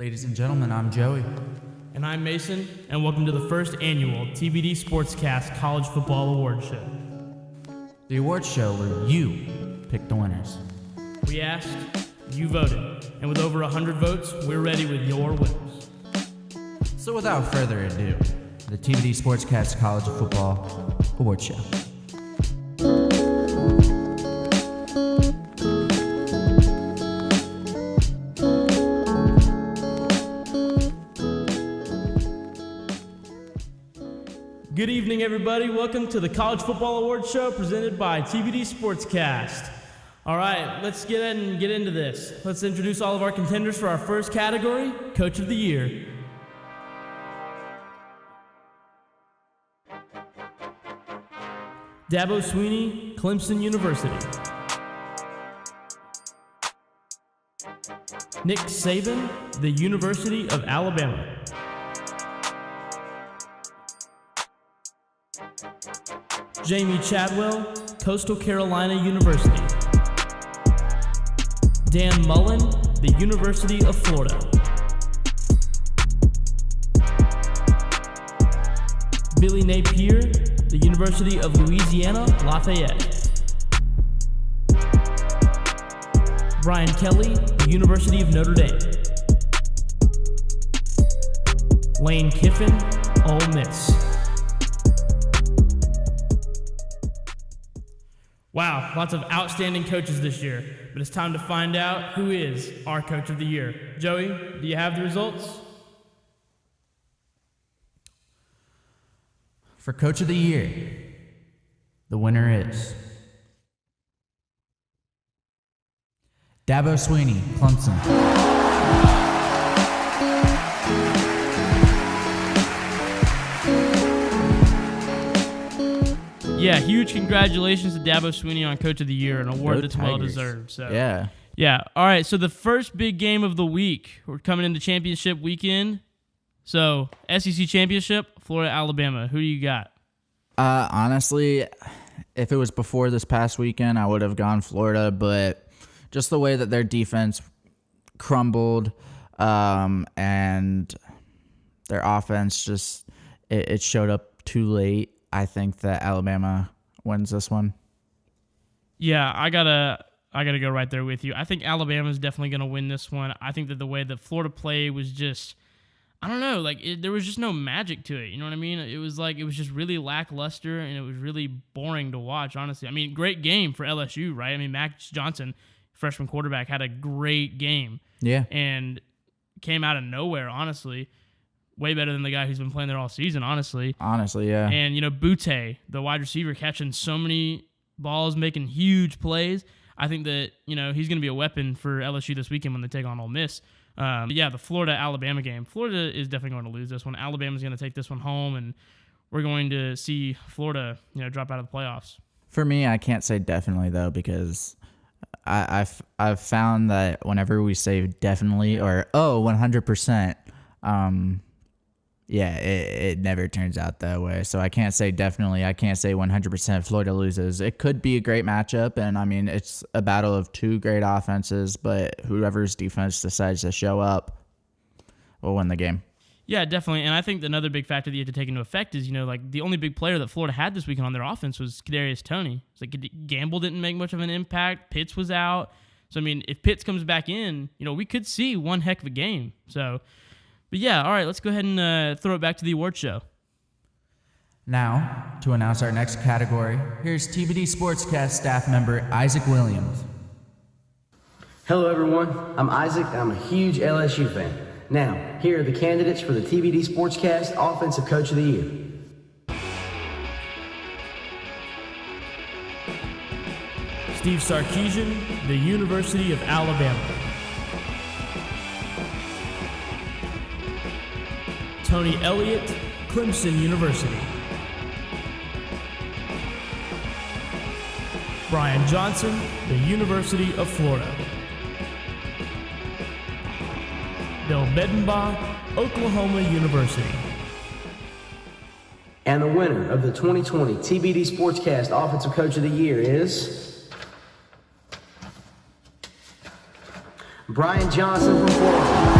Ladies and gentlemen, I'm Joey. And I'm Mason, and welcome to the first annual TBD SportsCast College Football Award Show. The award show where you pick the winners. We asked, you voted, and with over 100 votes, we're ready with your winners. So without further ado, the TBD SportsCast College of Football Award Show. Good evening, everybody. Welcome to the College Football Award Show presented by TBD SportsCast. All right, let's get into this. Let's introduce all of our contenders for our first category, Coach of the Year. Dabo Swinney, Clemson University. Nick Saban, the University of Alabama. Jamie Chadwell, Coastal Carolina University. Dan Mullen, the University of Florida. Billy Napier, the University of Louisiana, Lafayette. Brian Kelly, the University of Notre Dame. Lane Kiffin, Ole Miss. Wow, lots of outstanding coaches this year, but it's time to find out who is our Coach of the Year. Joey, do you have the results? For Coach of the Year, the winner is Dabo Swinney, Clemson. Yeah, huge congratulations to Dabo Swinney on Coach of the Year, an award that's well-deserved. So. Yeah. All right, so the first big game of the week, we're coming into championship weekend. So, SEC Championship, Florida, Alabama. Who do you got? Honestly, if it was before this past weekend, I would have gone Florida, but just the way that their defense crumbled and their offense just it showed up too late, I think that Alabama wins this one. Yeah, I gotta go right there with you. I think Alabama's definitely gonna win this one. I think that the way that Florida played was just, I don't know, there was just no magic to it. You know what I mean? It was just really lackluster, and it was really boring to watch, honestly. I mean, great game for LSU, right? I mean, Max Johnson, freshman quarterback, had a great game. Yeah. And came out of nowhere, honestly. Way better than the guy who's been playing there all season, honestly. Honestly, yeah. And, Butte, the wide receiver, catching so many balls, making huge plays. I think that, he's going to be a weapon for LSU this weekend when they take on Ole Miss. But yeah, the Florida-Alabama game. Florida is definitely going to lose this one. Alabama's going to take this one home, and we're going to see Florida, drop out of the playoffs. For me, I can't say definitely, though, because I've found that whenever we say definitely or 100%, yeah, it never turns out that way. So I can't say definitely. I can't say 100% Florida loses. It could be a great matchup, and I mean, it's a battle of two great offenses, but whoever's defense decides to show up will win the game. Yeah, definitely. And I think another big factor that you have to take into effect is, the only big player that Florida had this weekend on their offense was Kadarius Toney. It's like Gamble didn't make much of an impact. Pitts was out. So, I mean, if Pitts comes back in, we could see one heck of a game. So, but yeah, all right, let's go ahead and throw it back to the award show. Now, to announce our next category, here's TBD SportsCast staff member Isaac Williams. Hello, everyone. I'm Isaac. I'm a huge LSU fan. Now, here are the candidates for the TBD SportsCast Offensive Coach of the Year. Steve Sarkisian, the University of Alabama. Tony Elliott, Clemson University. Brian Johnson, the University of Florida. Bill Bedenbaugh, Oklahoma University. And the winner of the 2020 TBD SportsCast Offensive Coach of the Year is Brian Johnson from Florida.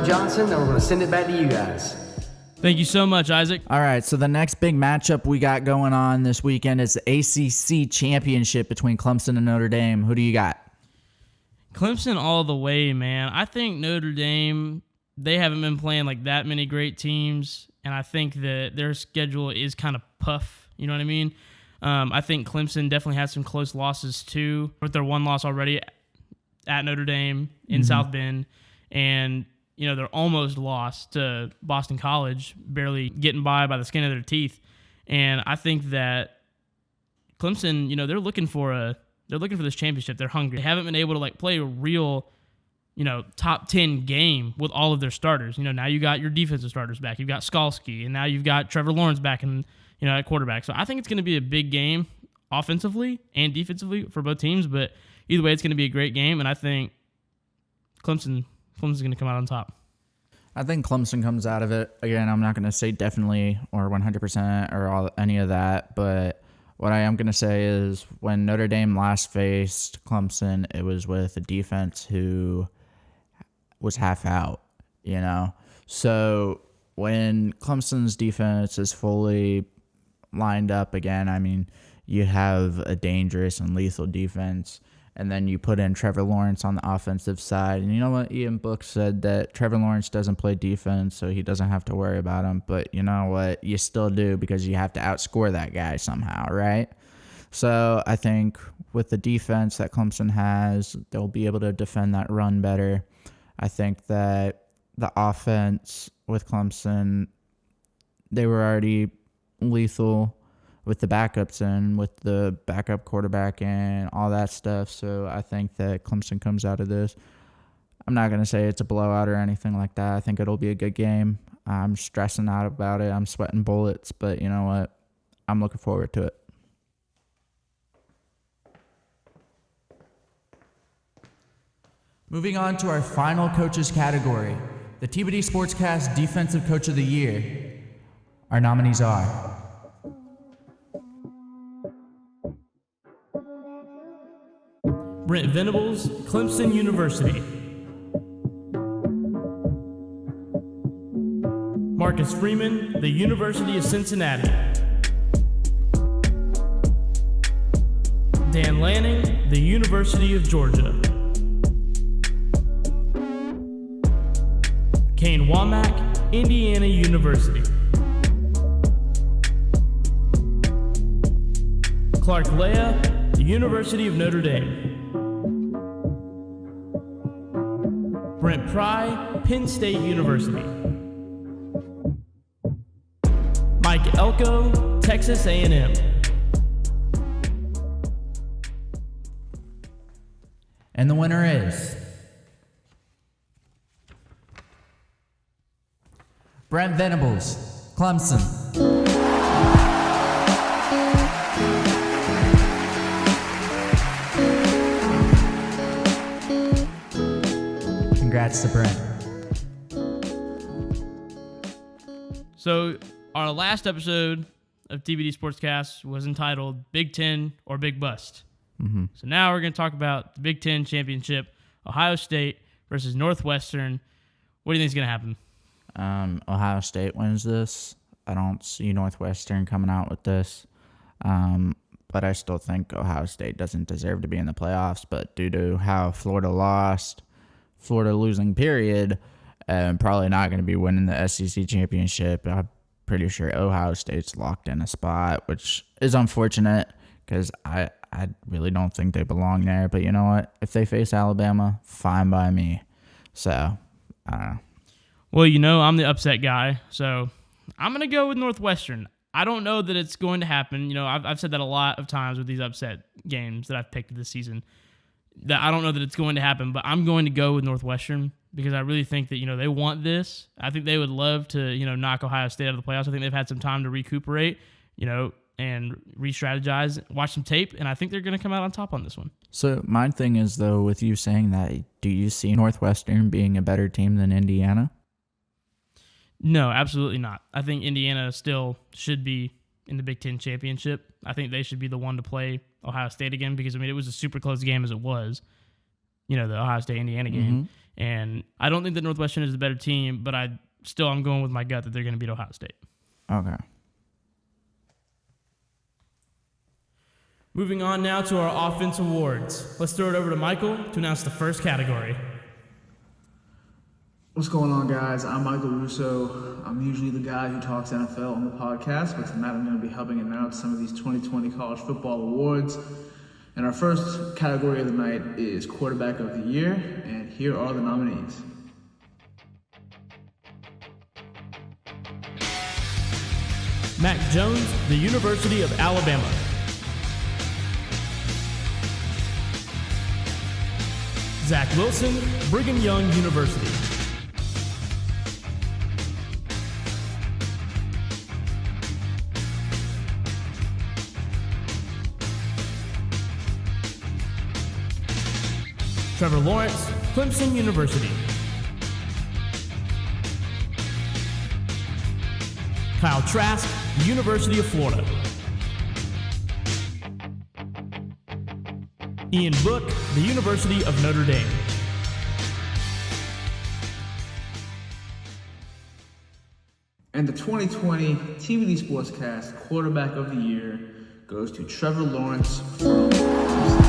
Johnson, and we're going to send it back to you guys. Thank you so much, Isaac. All right, so the next big matchup we got going on this weekend is the ACC Championship between Clemson and Notre Dame. Who do you got? Clemson all the way, man. I think Notre Dame, they haven't been playing like that many great teams, and I think that their schedule is kind of puff. You know what I mean? I think Clemson definitely had some close losses too, with their one loss already at Notre Dame in South Bend, and they're almost lost to Boston College, barely getting by the skin of their teeth. And I think that Clemson, they're looking for this championship. They're hungry. They haven't been able to play a real, top 10 game with all of their starters. Now you got your defensive starters back. You've got Skalski, and now you've got Trevor Lawrence back at quarterback. So I think it's going to be a big game offensively and defensively for both teams. But either way, it's going to be a great game, and I think Clemson's going to come out on top. I think Clemson comes out of it. Again, I'm not going to say definitely or 100% or any of that, but what I am going to say is when Notre Dame last faced Clemson, it was with a defense who was half out, So when Clemson's defense is fully lined up again, I mean, you have a dangerous and lethal defense. And then you put in Trevor Lawrence on the offensive side. And you know what? Ian Book said that Trevor Lawrence doesn't play defense, so he doesn't have to worry about him. But you know what? You still do because you have to outscore that guy somehow, right? So I think with the defense that Clemson has, they'll be able to defend that run better. I think that the offense with Clemson, they were already lethal with the backups and with the backup quarterback and all that stuff. So I think that Clemson comes out of this. I'm not going to say it's a blowout or anything like that. I think it'll be a good game. I'm stressing out about it. I'm sweating bullets, but you know what? I'm looking forward to it. Moving on to our final coaches category, the TBD SportsCast Defensive Coach of the Year. Our nominees are Brent Venables, Clemson University. Marcus Freeman, the University of Cincinnati. Dan Lanning, the University of Georgia. Kane Womack, Indiana University. Clark Lea, the University of Notre Dame. Brent Pry, Penn State University. Mike Elko, Texas A&M. And the winner is Brent Venables, Clemson. Congrats to Brent. So our last episode of TBD Sportscast was entitled Big Ten or Big Bust. So now we're going to talk about the Big Ten Championship, Ohio State versus Northwestern. What do you think is going to happen? Ohio State wins this. I don't see Northwestern coming out with this. But I still think Ohio State doesn't deserve to be in the playoffs. But due to how Florida lost, Florida losing period, and probably not going to be winning the SEC championship, I'm pretty sure Ohio State's locked in a spot, which is unfortunate because I really don't think they belong there. But you know what? If they face Alabama, fine by me. So, I don't know. Well, I'm the upset guy, so I'm going to go with Northwestern. I don't know that it's going to happen. I've said that a lot of times with these upset games that I've picked this season, that I don't know that it's going to happen, but I'm going to go with Northwestern because I really think that, they want this. I think they would love to, knock Ohio State out of the playoffs. I think they've had some time to recuperate, and re-strategize, watch some tape, and I think they're going to come out on top on this one. So my thing is, though, with you saying that, do you see Northwestern being a better team than Indiana? No, absolutely not. I think Indiana still should be in the Big Ten championship. I think they should be the one to play Ohio State again because, it was a super close game as it was, the Ohio State-Indiana game. And I don't think that Northwestern is the better team, but I'm going with my gut that they're going to beat Ohio State. Okay. Moving on now to our offense awards. Let's throw it over to Michael to announce the first category. What's going on, guys? I'm Michael Russo. I'm usually the guy who talks NFL on the podcast, but tonight I'm going to be helping announce some of these 2020 college football awards. And our first category of the night is Quarterback of the Year, and here are the nominees. Mac Jones, the University of Alabama. Zach Wilson, Brigham Young University. Trevor Lawrence, Clemson University. Kyle Trask, University of Florida. Ian Book, the University of Notre Dame. And the 2020 TBD SportsCast Quarterback of the Year goes to Trevor Lawrence from Clemson.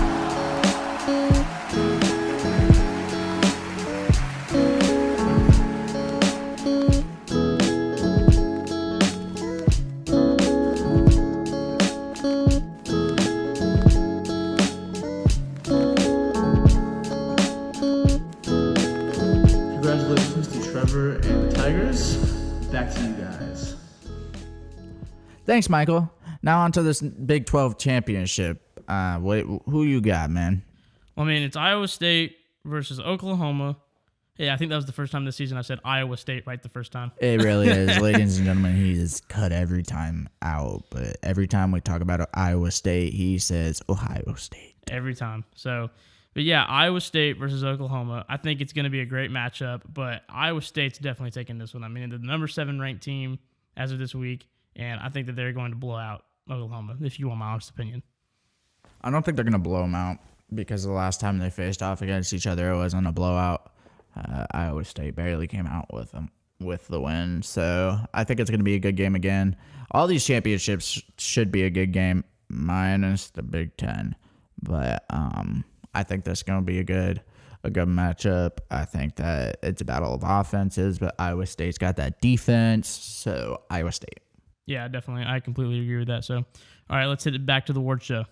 Congratulations to Trevor and the Tigers. Back to you guys. Thanks, Michael. Now on to this Big 12 championship. Who you got, man? Well, I mean, it's Iowa State versus Oklahoma. Yeah, I think that was the first time this season I said Iowa State right the first time. It really is. Ladies and gentlemen, he is cut every time out. But every time we talk about Iowa State, he says Ohio State. Every time. So, but yeah, Iowa State versus Oklahoma. I think it's going to be a great matchup, but Iowa State's definitely taking this one. I mean, they're the number 7 ranked team as of this week, and I think that they're going to blow out Oklahoma, if you want my honest opinion. I don't think they're going to blow them out because the last time they faced off against each other, it wasn't a blowout. Iowa State barely came out with the win. So I think it's going to be a good game again. All these championships should be a good game, minus the Big Ten. But I think that's going to be a good matchup. I think that it's a battle of offenses, but Iowa State's got that defense. So Iowa State. Yeah, definitely. I completely agree with that. So, all right, let's hit it back to the award show.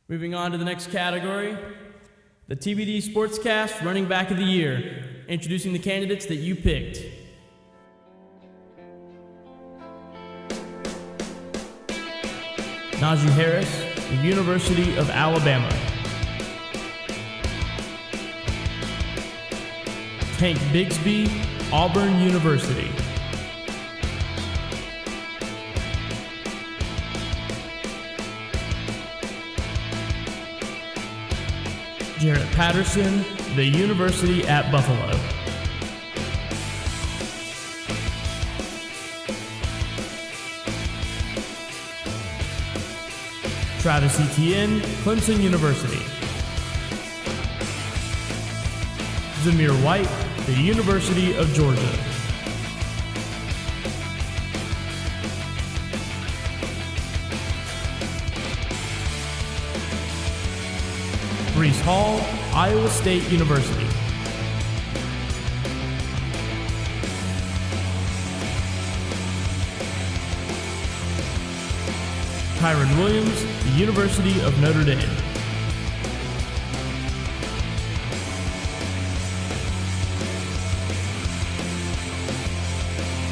Moving on to the next category, the TBD SportsCast Running Back of the Year. Introducing the candidates that you picked. Najee Harris, the University of Alabama. Tank Bigsby, Auburn University. Jarrett Patterson, the University at Buffalo. Travis Etienne, Clemson University. Zamir White, the University of Georgia. Breece Hall, Iowa State University. Kyron Williams, the University of Notre Dame.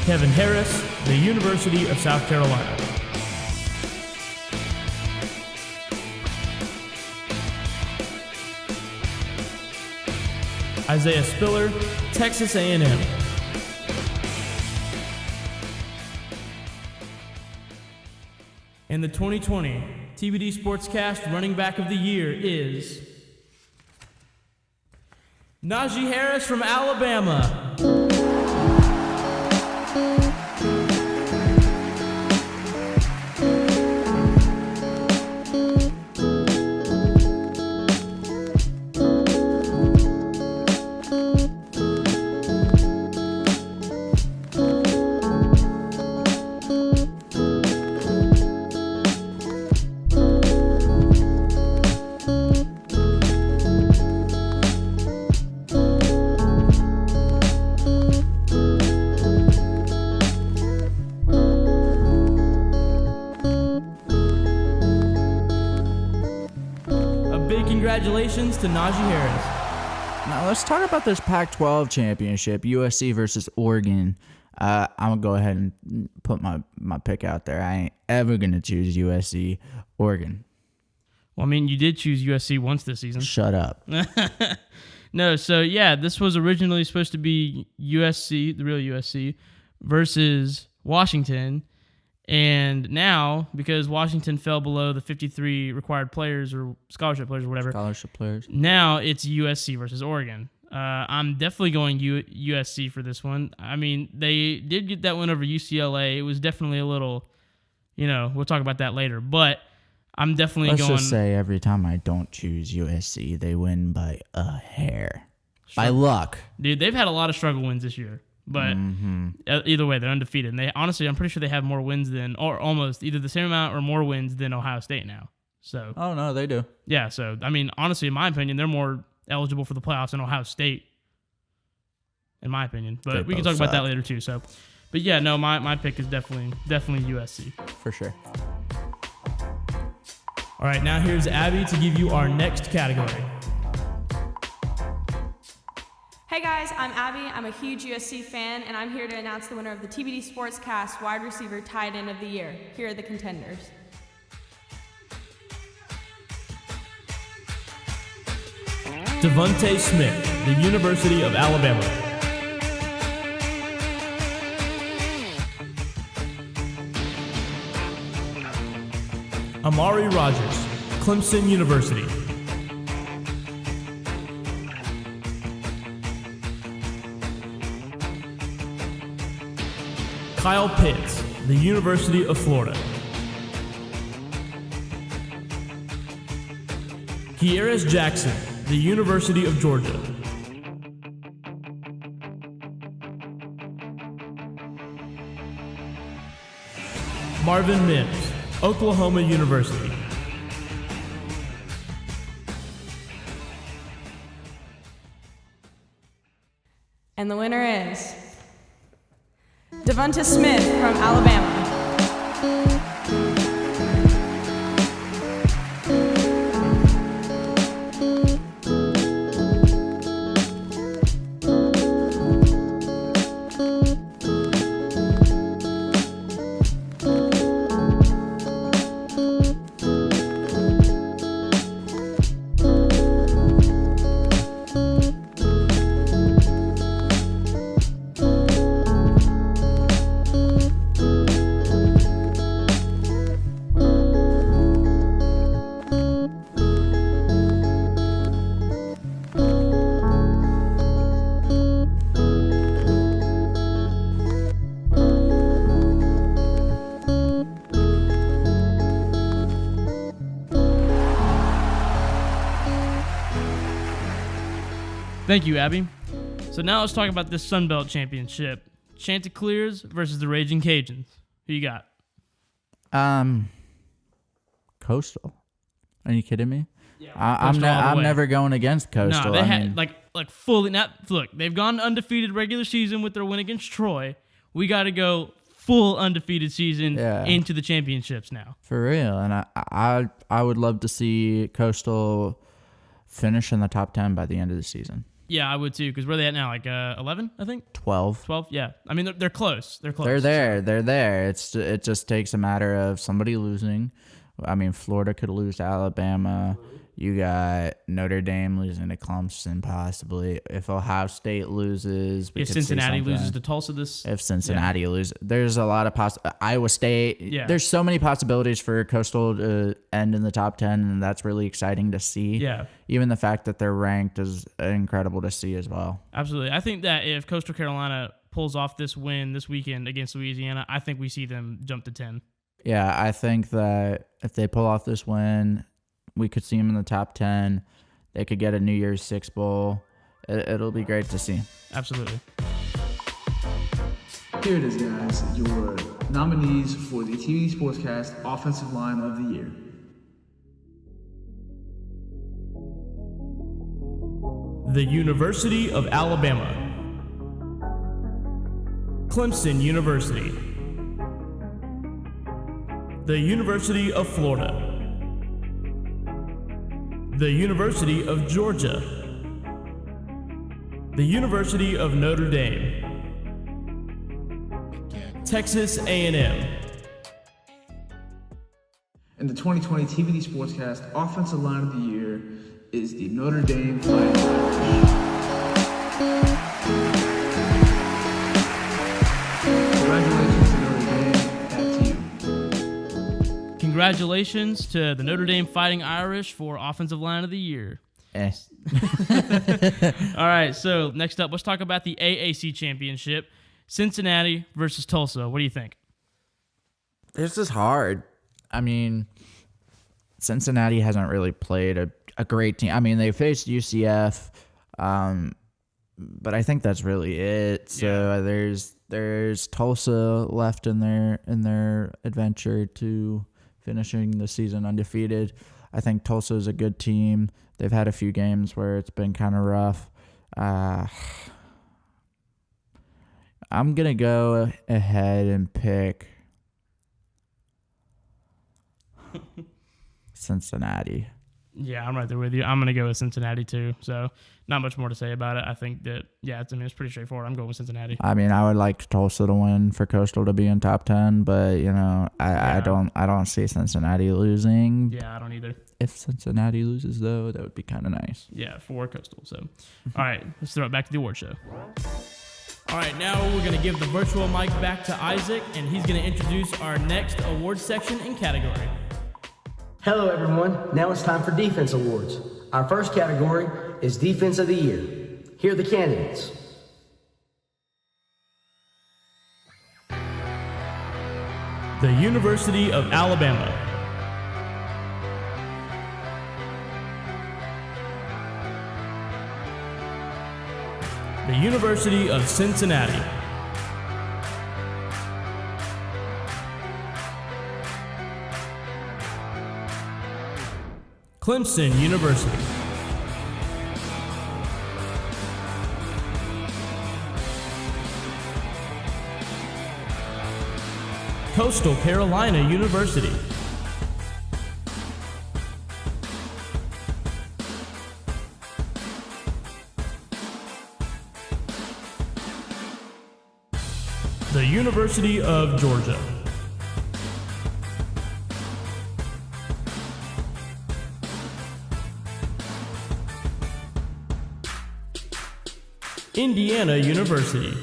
Kevin Harris, the University of South Carolina. Isaiah Spiller, Texas A&M. And the 2020 TBD SportsCast Running Back of the Year is Najee Harris from Alabama. Congratulations to Najee Harris. Now let's talk about this Pac-12 championship, USC versus Oregon. I'm going to go ahead and put my pick out there. I ain't ever going to choose USC, Oregon. Well, I mean, you did choose USC once this season. Shut up. No, so yeah, this was originally supposed to be USC, the real USC, versus Washington. And now, because Washington fell below the 53 required players or scholarship players or whatever, now it's USC versus Oregon. I'm definitely going USC for this one. I mean, they did get that win over UCLA. It was definitely a little, we'll talk about that later. But I'm definitely going. Let's just say every time I don't choose USC, they win by a hair. By luck. Dude, they've had a lot of struggle wins this year. But either way, they're undefeated. And I'm pretty sure they have more wins than, or almost either the same amount or more wins than Ohio State now. So. Oh, no, they do. Yeah, so, I mean, honestly, in my opinion, they're more eligible for the playoffs than Ohio State, in my opinion. But we can talk about that later, too. So, but yeah, no, my pick is definitely USC. For sure. All right, now here's Abby to give you our next category. Hey guys, I'm Abby. I'm a huge USC fan, and I'm here to announce the winner of the TBD SportsCast Wide Receiver Tight End of the Year. Here are the contenders. Devontae Smith, the University of Alabama. Amari Rogers, Clemson University. Kyle Pitts, the University of Florida. Kieras Jackson, the University of Georgia. Marvin Mims, Oklahoma University. And the winner is Devonta Smith from Alabama. Thank you, Abby. So now let's talk about this Sun Belt Championship. Chanticleers versus the Raging Cajuns. Who you got? Coastal. Are you kidding me? Yeah, I'm never going against Coastal. No, they had like fully. Look, they've gone undefeated regular season with their win against Troy. We got to go full undefeated season into the championships now. For real, and I would love to see Coastal finish in the top 10 by the end of the season. Yeah, I would too. Because where are they at now? Like 11, I think. 12. 12. Yeah. I mean, they're close. They're close. They're there. They're there. It just takes a matter of somebody losing. I mean, Florida could lose to Alabama. You got Notre Dame losing to Clemson, possibly. If Ohio State loses, if Cincinnati loses to Tulsa, if Cincinnati loses, there's a lot of Iowa State. Yeah. There's so many possibilities for Coastal to end in the top 10, and that's really exciting to see. Yeah. Even the fact that they're ranked is incredible to see as well. Absolutely. I think that if Coastal Carolina pulls off this win this weekend against Louisiana, I think we see them jump to 10. Yeah, I think that if they pull off this win, we could see them in the top 10. They could get a New Year's Six Bowl. It'll be great to see. Absolutely. Here it is, guys. Your nominees for the TBD SportsCast Offensive Line of the Year. The University of Alabama. Clemson University. The University of Florida. The University of Georgia. The University of Notre Dame. Texas A&M. And the 2020 TBD SportsCast Offensive Line of the Year is the Notre Dame Fighting Irish. Congratulations to Notre Dame. Back to you. Congratulations to the Notre Dame Fighting Irish for Offensive Line of the Year. All right, so next up, let's talk about the AAC Championship. Cincinnati versus Tulsa. What do you think? This is hard. I mean, Cincinnati hasn't really played a great team. I mean, they faced UCF, but I think that's really it. So there's Tulsa left in their adventure to finishing the season undefeated. I think Tulsa is a good team. They've had a few games where it's been kind of rough. I'm going to go ahead and pick Cincinnati. Yeah, I'm right there with you. I'm going to go with Cincinnati too. So not much more to say about it. I think that, it's pretty straightforward. I'm going with Cincinnati. I mean, I would like Tulsa to win for Coastal to be in top 10, but I don't see Cincinnati losing. Yeah, I don't either. If Cincinnati loses, though, that would be kind of nice. Yeah, for Coastal. So, all right, let's throw it back to the award show. All right, now we're going to give the virtual mic back to Isaac, and he's going to introduce our next award section and category. Hello, everyone. Now it's time for Defense Awards. Our first category is Defense of the Year. Here are the candidates. The University of Alabama. The University of Cincinnati. Clemson University. Coastal Carolina University. The University of Georgia. Indiana University.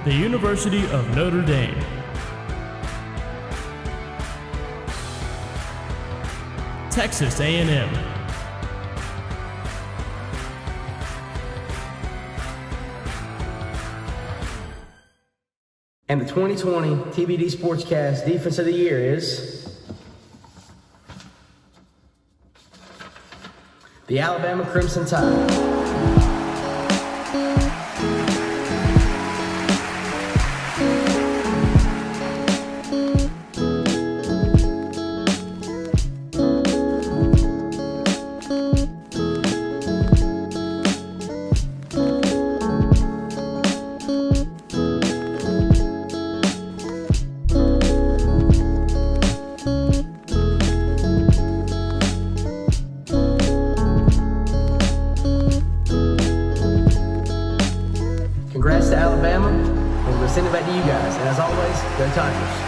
The University of Notre Dame. Texas A&M. And the 2020 TBD SportsCast Defense of the Year is the Alabama Crimson Tide. Congrats to Alabama, and we're going to send it back to you guys. And as always, go Tigers.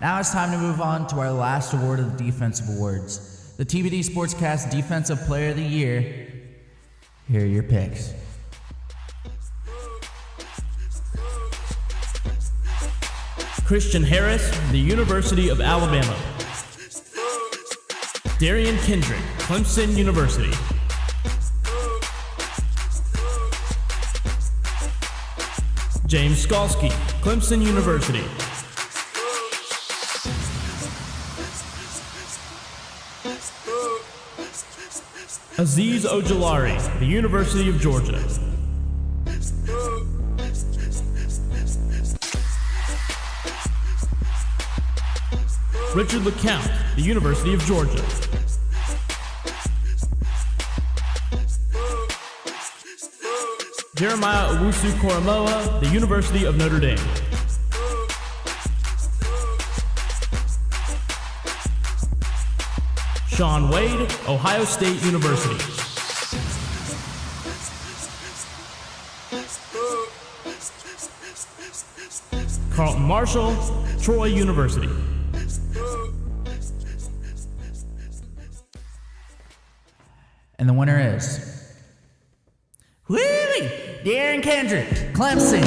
Now it's time to move on to our last award of the Defensive Awards, the TBD SportsCast Defensive Player of the Year. Here are your picks. Christian Harris, the University of Alabama. Darian Kendrick, Clemson University. James Skalski, Clemson University. Aziz Ojulari, the University of Georgia. Richard LeCount, the University of Georgia. Jeremiah Owusu-Koramoah, the University of Notre Dame. Sean Wade, Ohio State University. Carlton Marshall, Troy University. And the winner is Darren Kendrick, Clemson.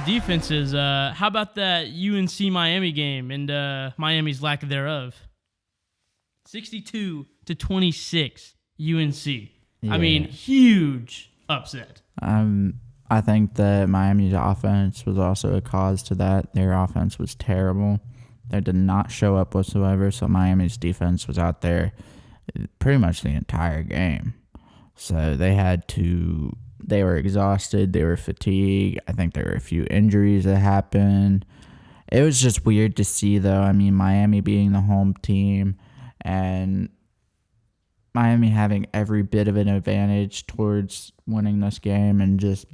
Defenses. How about that UNC Miami game and Miami's lack thereof? 62-26 UNC. Yeah. I mean, huge upset. I think that Miami's offense was also a cause to that. Their offense was terrible. They did not show up whatsoever, so Miami's defense was out there pretty much the entire game. So they were exhausted. They were fatigued. I think there were a few injuries that happened. It was just weird to see, though. I mean, Miami being the home team and Miami having every bit of an advantage towards winning this game and just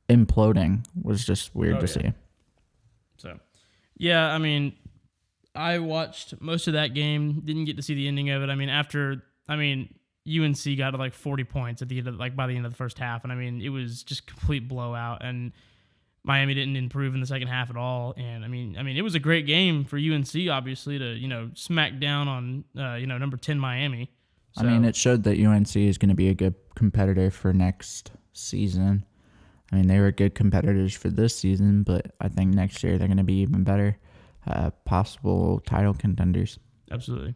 imploding was just weird to see. So, yeah, I mean, I watched most of that game. Didn't get to see the ending of it. UNC got to like 40 points at the end of, by the end of the first half, and I mean it was just complete blowout. And Miami didn't improve in the second half at all. And I mean it was a great game for UNC, obviously, to smack down on number 10 Miami. So, I mean, it showed that UNC is going to be a good competitor for next season. I mean, they were good competitors for this season, but I think next year they're going to be even better, possible title contenders. Absolutely.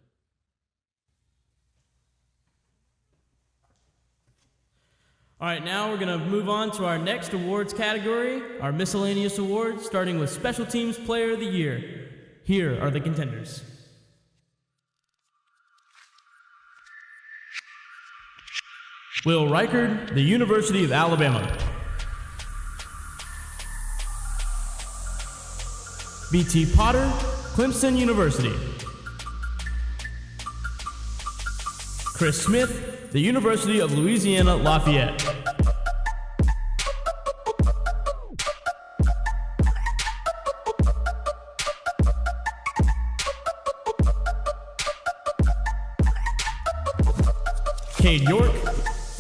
All right, now we're going to move on to our next awards category, our miscellaneous awards, starting with Special Teams Player of the Year. Here are the contenders. Will Reichard, the University of Alabama. B.T. Potter, Clemson University. Chris Smith, the University of Louisiana Lafayette. Cade York,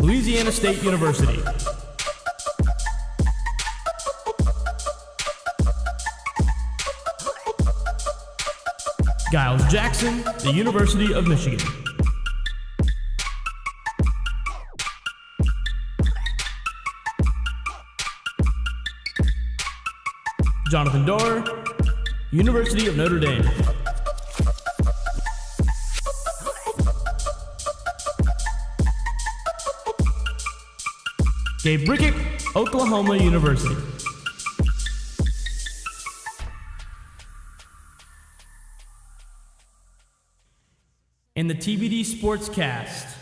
Louisiana State University. Giles Jackson, the University of Michigan. Jonathan Dorr, University of Notre Dame. Gabe Brickick, Oklahoma University. And the TBD SportsCast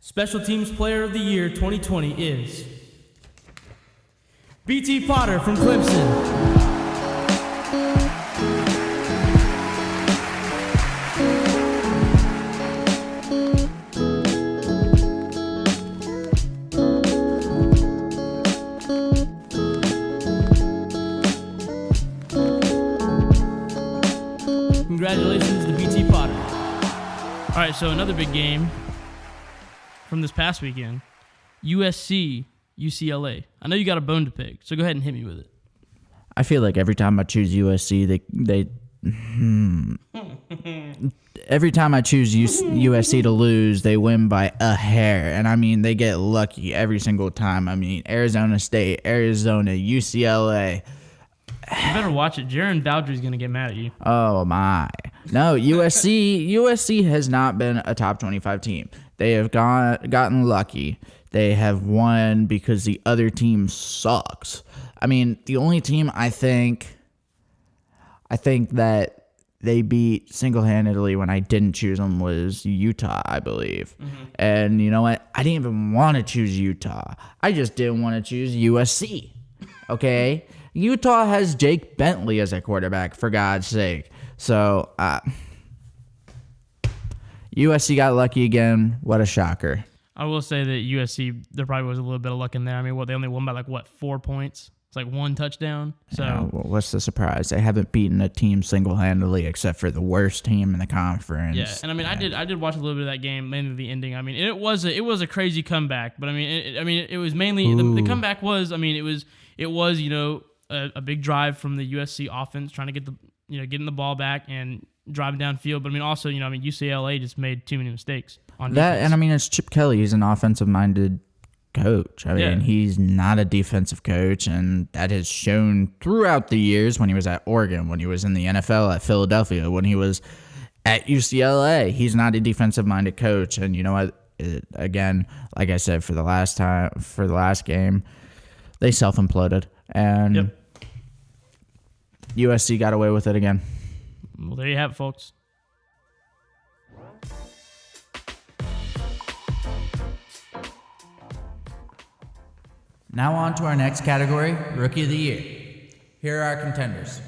Special Teams Player of the Year 2020 is B.T. Potter from Clemson. Congratulations to B.T. Potter. All right, so another big game from this past weekend, USC, UCLA. I know you got a bone to pick, so go ahead and hit me with it. I feel like every time I choose USC, every time I choose USC to lose, they win by a hair. And I mean, they get lucky every single time. I mean, Arizona State, Arizona, UCLA. You better watch it. Jaron Valdry's going to get mad at you. Oh my. No, USC has not been a top 25 team. They have gotten lucky. They have won because the other team sucks. I mean, the only team I think that they beat single-handedly when I didn't choose them was Utah, I believe. Mm-hmm. And you know what? I didn't even want to choose Utah. I just didn't want to choose USC. Okay? Utah has Jake Bentley as a quarterback, for God's sake. So, USC got lucky again. What a shocker. I will say that USC, there probably was a little bit of luck in there. I mean, they only won by 4 points? It's like 1 touchdown. So yeah, well, what's the surprise? They haven't beaten a team single-handedly except for the worst team in the conference. Yeah, and I mean, I did watch a little bit of that game, mainly the ending. I mean, it was a crazy comeback, but I mean, it was mainly the comeback was. I mean, it was a big drive from the USC offense trying to get getting the ball back and driving downfield. But I mean, also UCLA just made too many mistakes on that, defense. and I mean, it's Chip Kelly. He's an offensive-minded coach. I mean, he's not a defensive coach, and that has shown throughout the years when he was at Oregon, when he was in the NFL at Philadelphia, when he was at UCLA. He's not a defensive-minded coach, and you know what? Again, like I said, for the last game, they self-imploded, and USC got away with it again. Well, there you have it, folks. Now on to our next category, Rookie of the Year. Here are our contenders.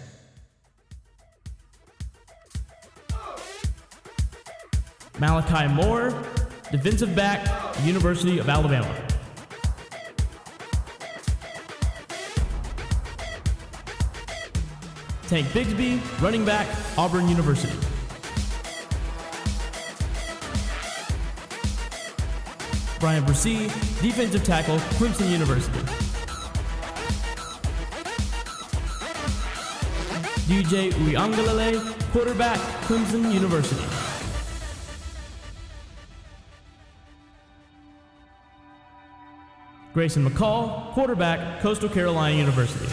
Malachi Moore, defensive back, University of Alabama. Tank Bigsby, running back, Auburn University. Brian Bresee, defensive tackle, Clemson University. DJ Uiagalelei, quarterback, Clemson University. Grayson McCall, quarterback, Coastal Carolina University.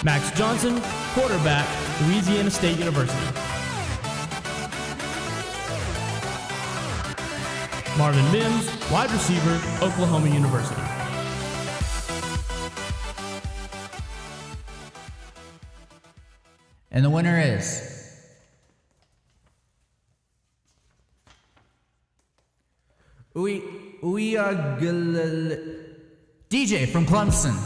Max Johnson, quarterback, Louisiana State University. Marvin Mims, wide receiver, Oklahoma University. And the winner is DJ from Clemson.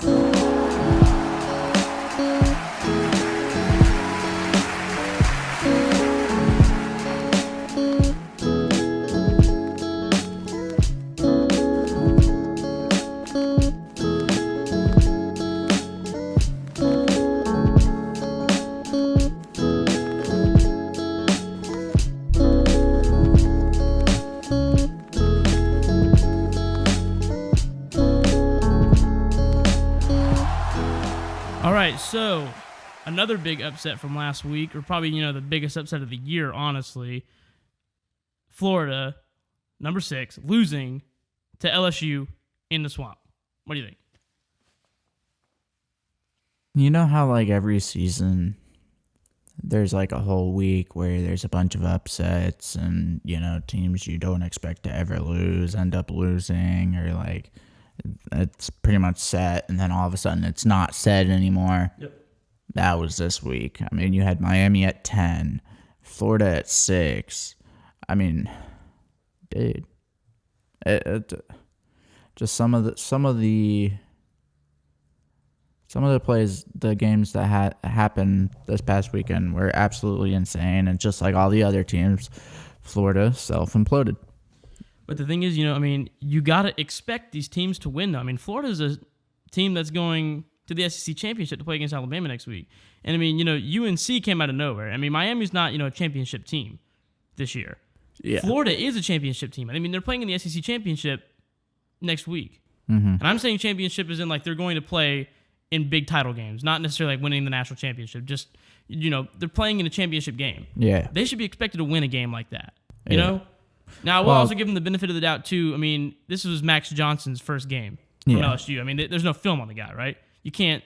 So, another big upset from last week, or probably, the biggest upset of the year, honestly. Florida, number 6, losing to LSU in the Swamp. What do you think? You know how, every season, there's, a whole week where there's a bunch of upsets and, teams you don't expect to ever lose end up losing, or, it's pretty much set, and then all of a sudden it's not set anymore. Yep. That was this week. I mean, you had Miami at 10, Florida at 6. I mean, dude, just some of the plays, the games that happened this past weekend were absolutely insane, and just like all the other teams, Florida self-imploded. But the thing is, you got to expect these teams to win, though. I mean, Florida's a team that's going to the SEC championship to play against Alabama next week. And, UNC came out of nowhere. I mean, Miami's not, a championship team this year. Yeah. Florida is a championship team. I mean, they're playing in the SEC championship next week. Mm-hmm. And I'm saying championship is in, they're going to play in big title games, not necessarily, winning the national championship. Just, they're playing in a championship game. Yeah. They should be expected to win a game like that, you know? Now, I will also give them the benefit of the doubt, too. I mean, this was Max Johnson's first game from Yeah. LSU. I mean, there's no film on the guy, right? You can't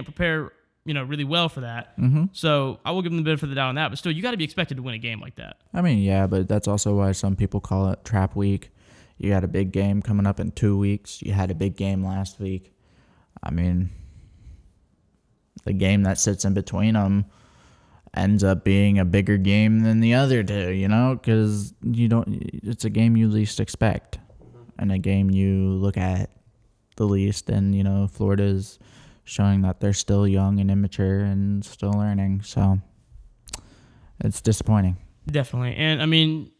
prepare, really well for that. Mm-hmm. So I will give him the benefit of the doubt on that. But still, you got to be expected to win a game like that. I mean, yeah, but that's also why some people call it trap week. You got a big game coming up in 2 weeks. You had a big game last week. I mean, the game that sits in between them ends up being a bigger game than the other two, because it's a game you least expect and a game you look at the least. And, Florida's showing that they're still young and immature and still learning. So it's disappointing. Definitely. And I mean,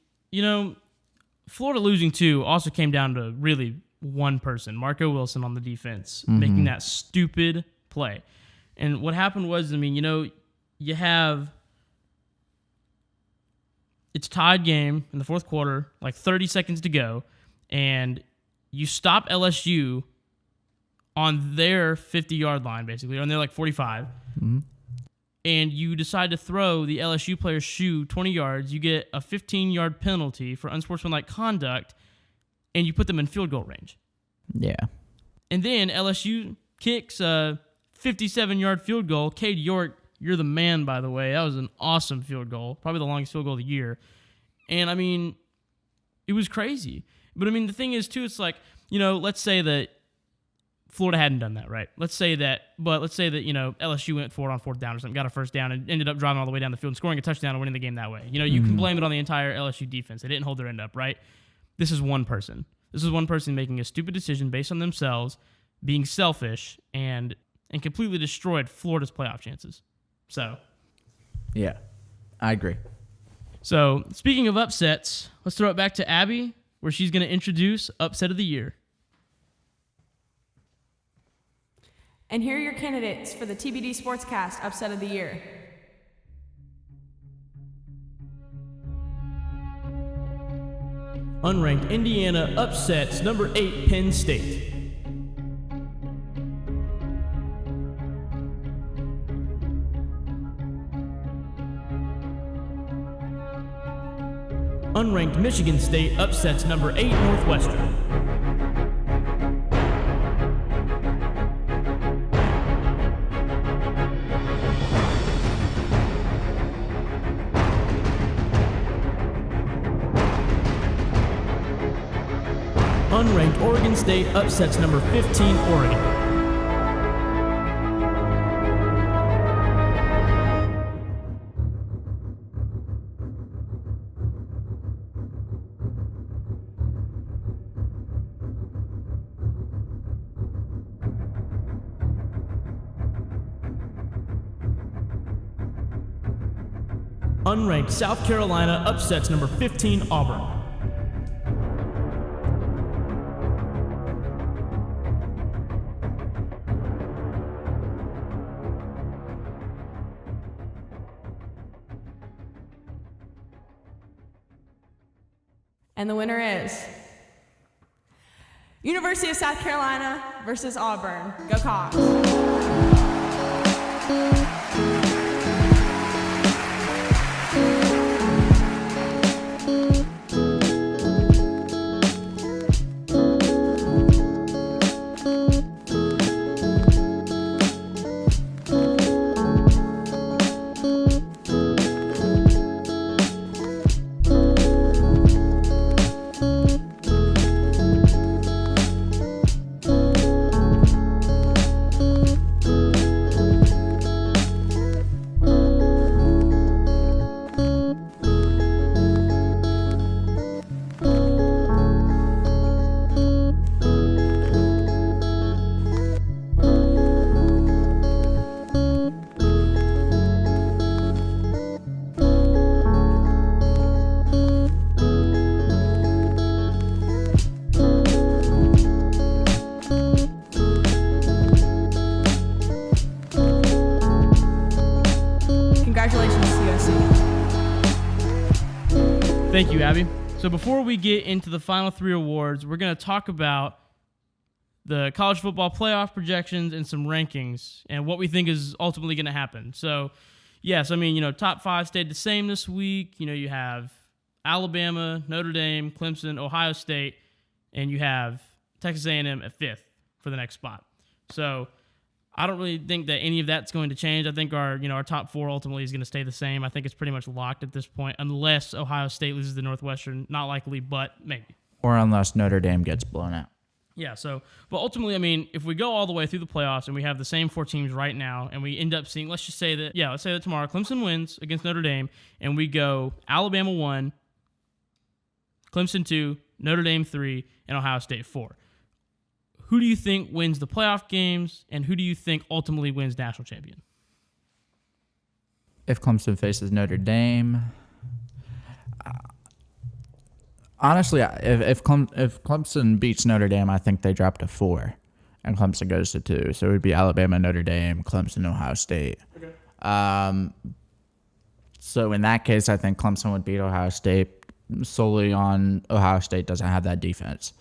Florida losing two also came down to really one person, Marco Wilson on the defense, making that stupid play. And what happened was, you have it's tied game in the fourth quarter, like 30 seconds to go, and you stop LSU on their 50-yard line, basically, on their 45, and you decide to throw the LSU player's shoe 20 yards, you get a 15-yard penalty for unsportsmanlike conduct, and you put them in field goal range. Yeah. And then LSU kicks a 57-yard field goal. Cade York, you're the man, by the way. That was an awesome field goal, probably the longest field goal of the year. And, it was crazy. But, the thing is, too, it's like, let's say that Florida hadn't done that, right? Let's say that, LSU went for it on fourth down or something, got a first down, and ended up driving all the way down the field and scoring a touchdown and winning the game that way. You can blame it on the entire LSU defense. They didn't hold their end up, right? This is one person. This is one person making a stupid decision based on themselves, being selfish, and completely destroyed Florida's playoff chances. So, Yeah, I agree. So speaking of upsets, let's throw it back to Abby, where she's going to introduce Upset of the Year. And here are your candidates for the TBD SportsCast Upset of the Year. Unranked Indiana upsets number 8 Penn State. Unranked Michigan State upsets number 8 Northwestern. Unranked Oregon State upsets number 15 Oregon. Unranked South Carolina upsets number 15 Auburn. And the winner is University of South Carolina versus Auburn. Go Cogs. Congratulations to USC. Thank you, Abby. So before we get into the final 3 awards, we're going to talk about the college football playoff projections and some rankings and what we think is ultimately going to happen. So, yes, top 5 stayed the same this week. You have Alabama, Notre Dame, Clemson, Ohio State, and you have Texas A&M at 5th. for the next spot. So I don't really think that any of that's going to change. I think our top 4 ultimately is going to stay the same. I think it's pretty much locked at this point, unless Ohio State loses to Northwestern. Not likely, but maybe. Or unless Notre Dame gets blown out. Yeah, but ultimately, I mean, if we go all the way through the playoffs and we have the same 4 teams right now, and we end up seeing, let's say that tomorrow Clemson wins against Notre Dame, and we go Alabama 1, Clemson 2, Notre Dame 3, and Ohio State 4. Who do you think wins the playoff games, and who do you think ultimately wins national champion? If Clemson faces Notre Dame, honestly, if Clemson beats Notre Dame, I think they drop to 4, and Clemson goes to 2. So it would be Alabama, Notre Dame, Clemson, Ohio State. Okay. So in that case, I think Clemson would beat Ohio State solely on Ohio State doesn't have that defense.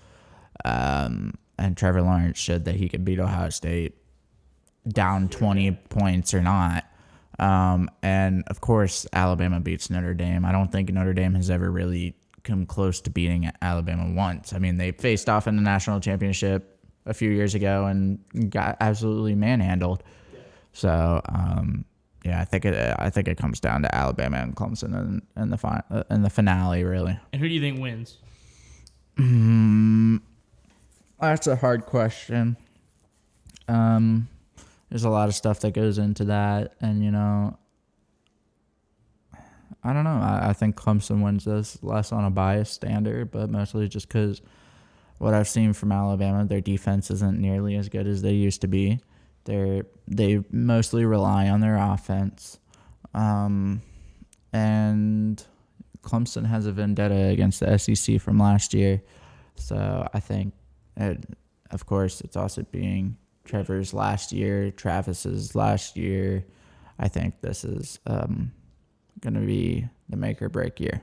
And Trevor Lawrence showed that he could beat Ohio State down 20 points or not. And, of course, Alabama beats Notre Dame. I don't think Notre Dame has ever really come close to beating Alabama once. I mean, they faced off in the national championship a few years ago and got absolutely manhandled. So, I think it comes down to Alabama and Clemson in the finale, really. And who do you think wins? That's a hard question. There's a lot of stuff that goes into that, and I don't know. I think Clemson wins this less on a biased standard, but mostly just because what I've seen from Alabama, their defense isn't nearly as good as they used to be. They mostly rely on their offense, and Clemson has a vendetta against the SEC from last year. So I think, of course, it's also being Trevor's last year, Travis's last year. I think this is going to be the make or break year.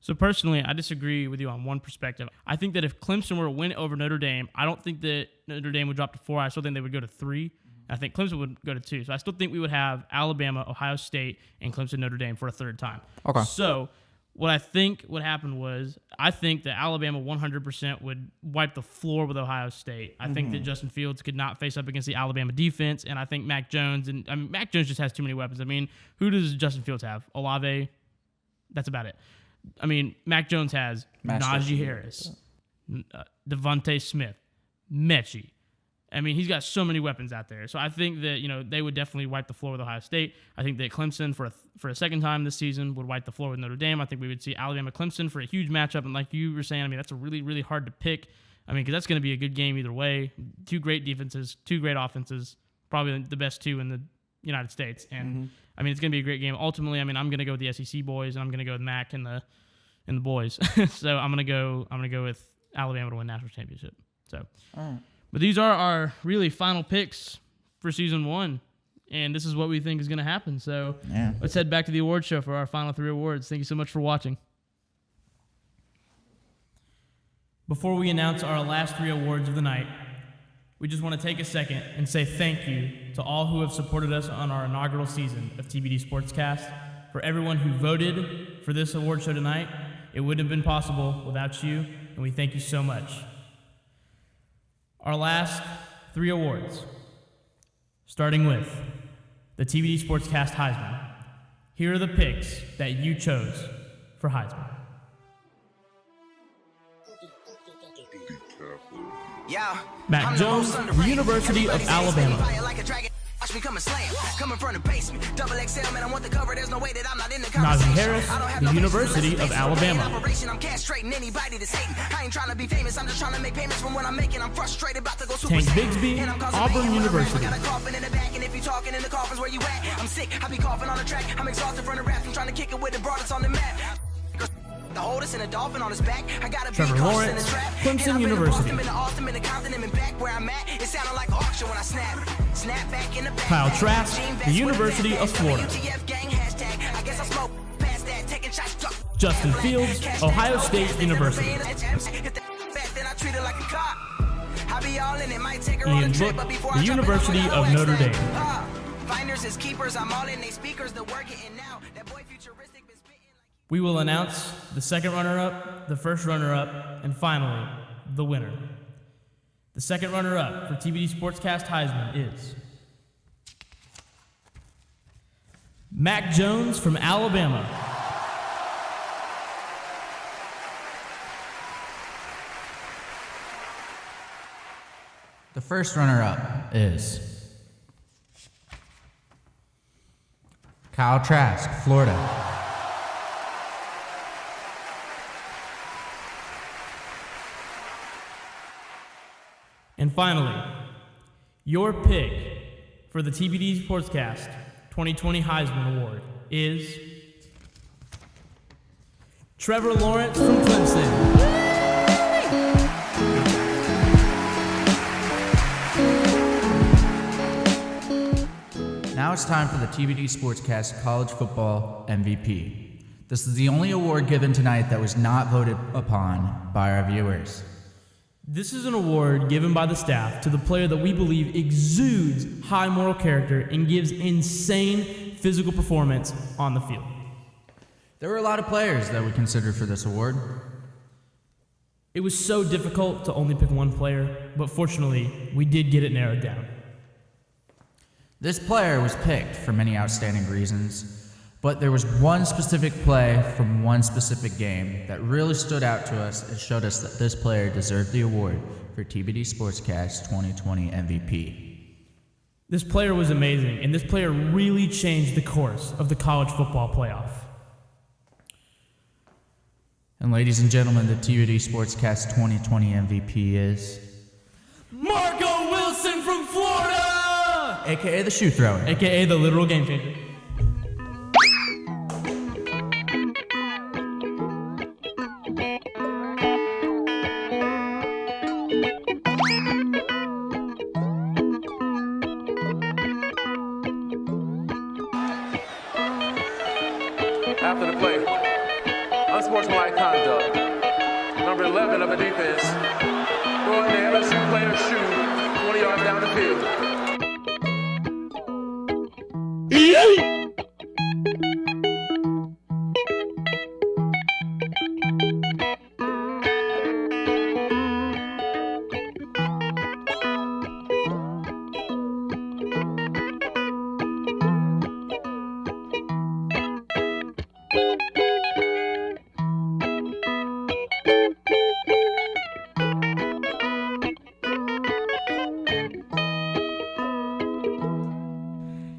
So personally, I disagree with you on one perspective. I think that if Clemson were to win over Notre Dame, I don't think that Notre Dame would drop to 4. I still think they would go to 3. I think Clemson would go to 2. So I still think we would have Alabama, Ohio State, and Clemson, Notre Dame for a third time. Okay. So what I think would happen was I think that Alabama 100% would wipe the floor with Ohio State. I think that Justin Fields could not face up against the Alabama defense, and I think Mac Jones just has too many weapons. I mean, who does Justin Fields have? Olave? That's about it. I mean, Mac Jones has Najee Harris, Devontae Smith, Mechie. I mean, he's got so many weapons out there. So I think that, they would definitely wipe the floor with Ohio State. I think that Clemson for a second time this season would wipe the floor with Notre Dame. I think we would see Alabama-Clemson for a huge matchup. And like you were saying, I mean, that's a really, really hard to pick. I mean, because that's going to be a good game either way. 2 great defenses, 2 great offenses, probably the best 2 in the United States. And, I mean, it's going to be a great game. Ultimately, I mean, I'm going to go with the SEC boys, and I'm going to go with Mac and the boys. So I'm going to go with Alabama to win national championship. So, but these are our really final picks for season 1, and this is what we think is going to happen. So Let's head back to the award show for our final 3 awards. Thank you so much for watching. Before we announce our last 3 awards of the night, we just want to take a second and say thank you to all who have supported us on our inaugural season of TBD SportsCast. For everyone who voted for this award show tonight, it wouldn't have been possible without you, and we thank you so much. Our last 3 awards, starting with the TBD SportsCast Heisman. Here are the picks that you chose for Heisman. Mac Jones, the University of Alabama. Najee Harris, the University of Alabama. Tank Bigsby, Auburn University. Trevor Lawrence, Clemson University. Kyle Trask, the University of Florida. Justin Fields, Ohio State University. Ian Book, the University of Notre Dame. We will announce the second runner-up, the first runner-up, and finally, the winner. The second runner-up for TBD SportsCast Heisman is Mac Jones from Alabama. The first runner-up is Kyle Trask, Florida. And finally, your pick for the TBD SportsCast 2020 Heisman Award is Trevor Lawrence from Clemson. Now it's time for the TBD SportsCast College Football MVP. This is the only award given tonight that was not voted upon by our viewers. This is an award given by the staff to the player that we believe exudes high moral character and gives insane physical performance on the field. There were a lot of players that we considered for this award. It was so difficult to only pick one player, but fortunately, we did get it narrowed down. This player was picked for many outstanding reasons, but there was one specific play from one specific game that really stood out to us and showed us that this player deserved the award for TBD SportsCast 2020 MVP. This player was amazing, and this player really changed the course of the college football playoff. And ladies and gentlemen, the TBD SportsCast 2020 MVP is Marco Wilson from Florida! AKA the shoe thrower. AKA the literal game changer. After the play, unsportsmanlike conduct. Number 11 of the defense, throwing the LSU player's shoe 20 yards down the field.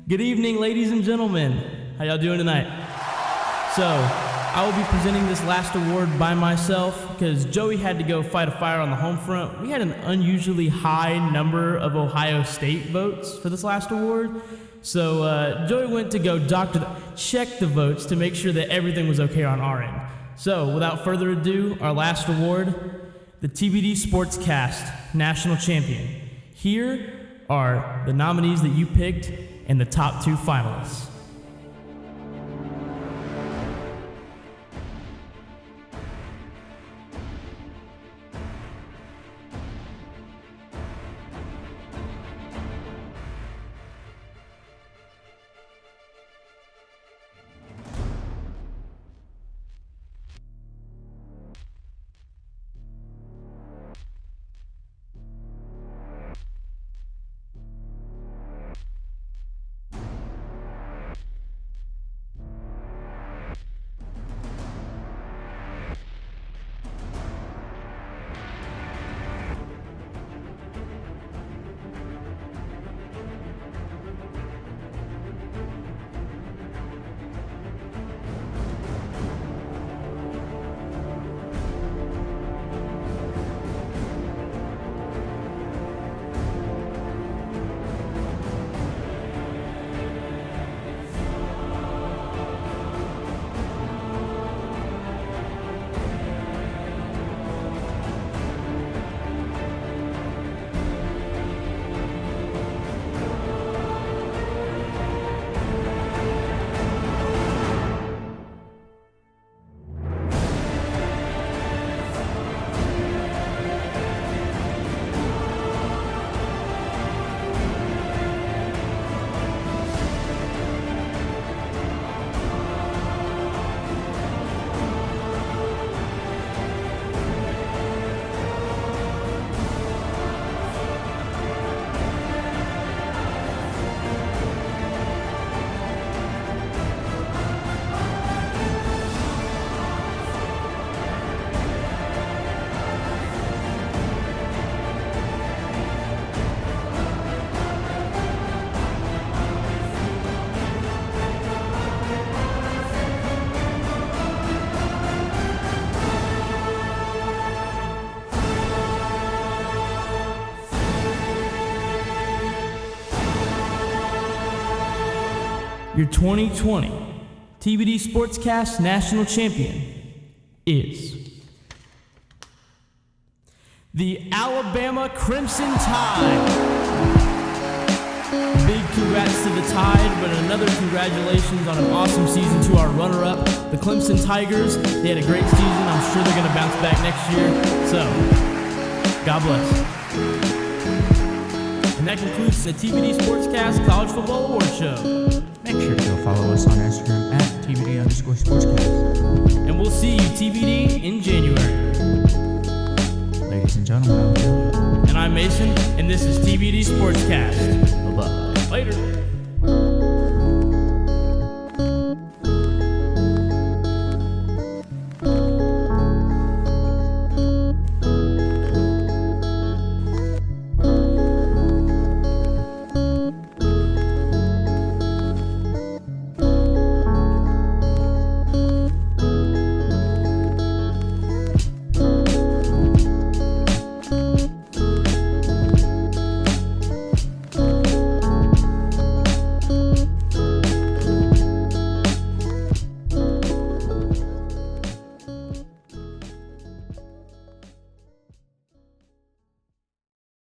Good evening, ladies and gentlemen. How y'all doing tonight? So, I will be presenting this last award by myself because Joey had to go fight a fire on the home front. We had an unusually high number of Ohio State votes for this last award. So, Joey went to go check the votes to make sure that everything was okay on our end. So, without further ado, our last award, the TBD SportsCast National Champion. Here are the nominees that you picked and the top two finalists. Your 2020 TBD SportsCast National Champion is the Alabama Crimson Tide. Big congrats to the Tide, but another congratulations on an awesome season to our runner-up, the Clemson Tigers. They had a great season. I'm sure they're going to bounce back next year. So, God bless. And that concludes the TBD SportsCast College Football Award Show. Make sure to go follow us on Instagram at TBD_SportsCast. And we'll see you TBD in January. Ladies and gentlemen, I'm Joe. And I'm Mason, and this is TBD SportsCast. Bye-bye. Later.